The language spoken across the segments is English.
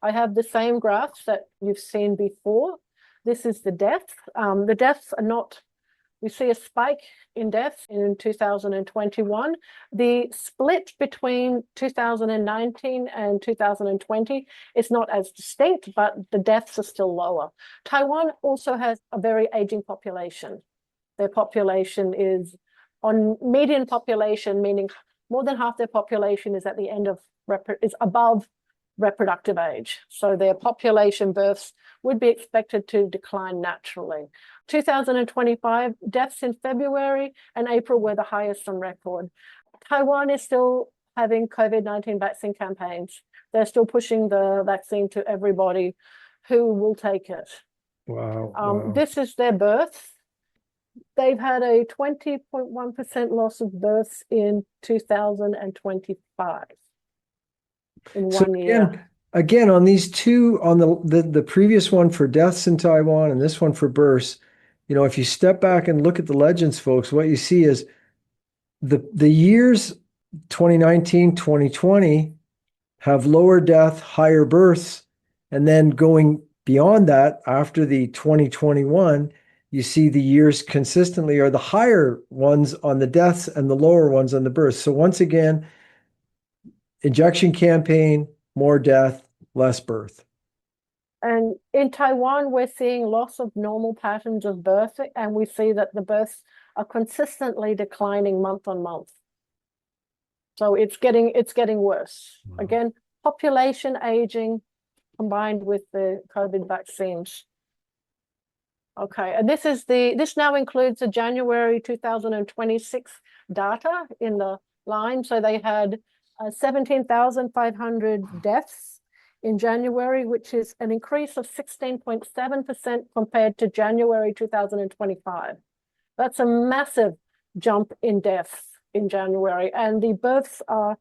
I have the same graphs that you've seen before. This is the death. The deaths are not, we see a spike in deaths in 2021. The split between 2019 and 2020 is not as distinct, but the deaths are still lower. Taiwan also has a very aging population. Their population is on median population, meaning more than half their population is at the end of is above reproductive age. So their population births would be expected to decline naturally. 2025 deaths in February and April were the highest on record. Taiwan is still having COVID-19 vaccine campaigns. They're still pushing the vaccine to everybody who will take it. Wow. This is their births. They've had a 20.1% loss of births in 2025 in one year. Again, on these two, on the previous one for deaths in Taiwan and this one for births, you know, if you step back and look at the legends, folks, what you see is the years 2019, 2020 have lower death, higher births, and then going beyond that, after the 2021, you see the years consistently are the higher ones on the deaths and the lower ones on the births. So once again, injection campaign, more death, less birth. And in Taiwan, we're seeing loss of normal patterns of birth, and we see that the births are consistently declining month on month. So it's getting worse. Wow. Again, population aging combined with the COVID vaccines. Okay, and this now includes the January 2026 data in the line. So they had 17,500 deaths in January, which is an increase of 16.7% compared to January 2025. That's a massive jump in deaths in January, and the births are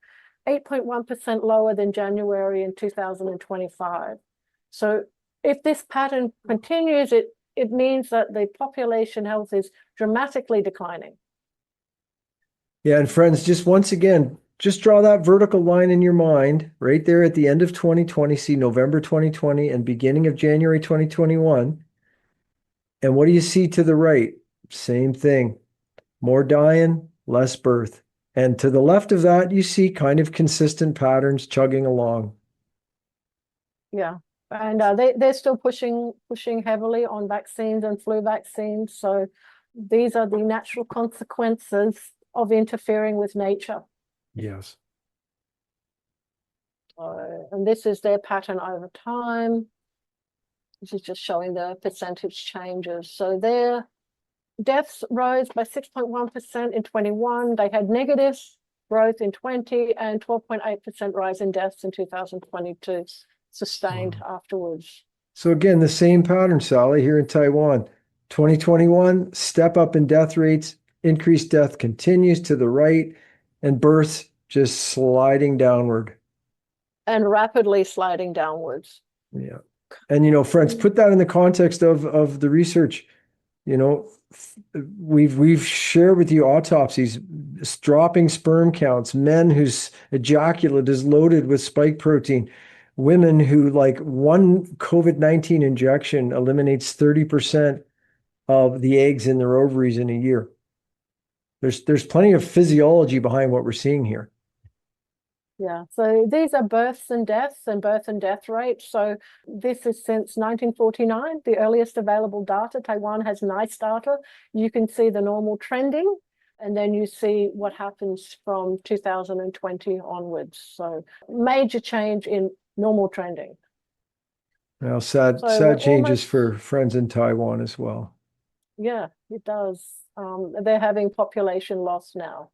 8.1% lower than January in 2025. So if this pattern continues, it means that the population health is dramatically declining. Yeah, and friends, just once again, just draw that vertical line in your mind right there at the end of 2020, see November 2020 and beginning of January 2021. And what do you see to the right? Same thing, more dying, less birth. And to the left of that, you see kind of consistent patterns chugging along. Yeah. And they're still pushing heavily on vaccines and flu vaccines. So these are the natural consequences of interfering with nature. Yes. And this is their pattern over time. This is just showing the percentage changes. So their deaths rose by 6.1% in 21. They had negative growth in 20 and 12.8% rise in deaths in 2022. Sustained afterwards. So again, the same pattern, Sally, here in Taiwan. 2021, step up in death rates, increased death continues to the right, and births just sliding downward. And rapidly sliding downwards. Yeah. And, you know, friends, put that in the context of the research. You know, we've shared with you autopsies, dropping sperm counts, men whose ejaculate is loaded with spike protein, women who, like, one COVID-19 injection eliminates 30% of the eggs in their ovaries in a year. There's plenty of physiology behind what we're seeing here. Yeah, so these are births and deaths and birth and death rates. So this is since 1949, the earliest available data. Taiwan has nice data. You can see the normal trending, and then you see what happens from 2020 onwards. So major change in normal trending. Well, sad changes for friends in Taiwan as well. Yeah, it does. They're having population loss now.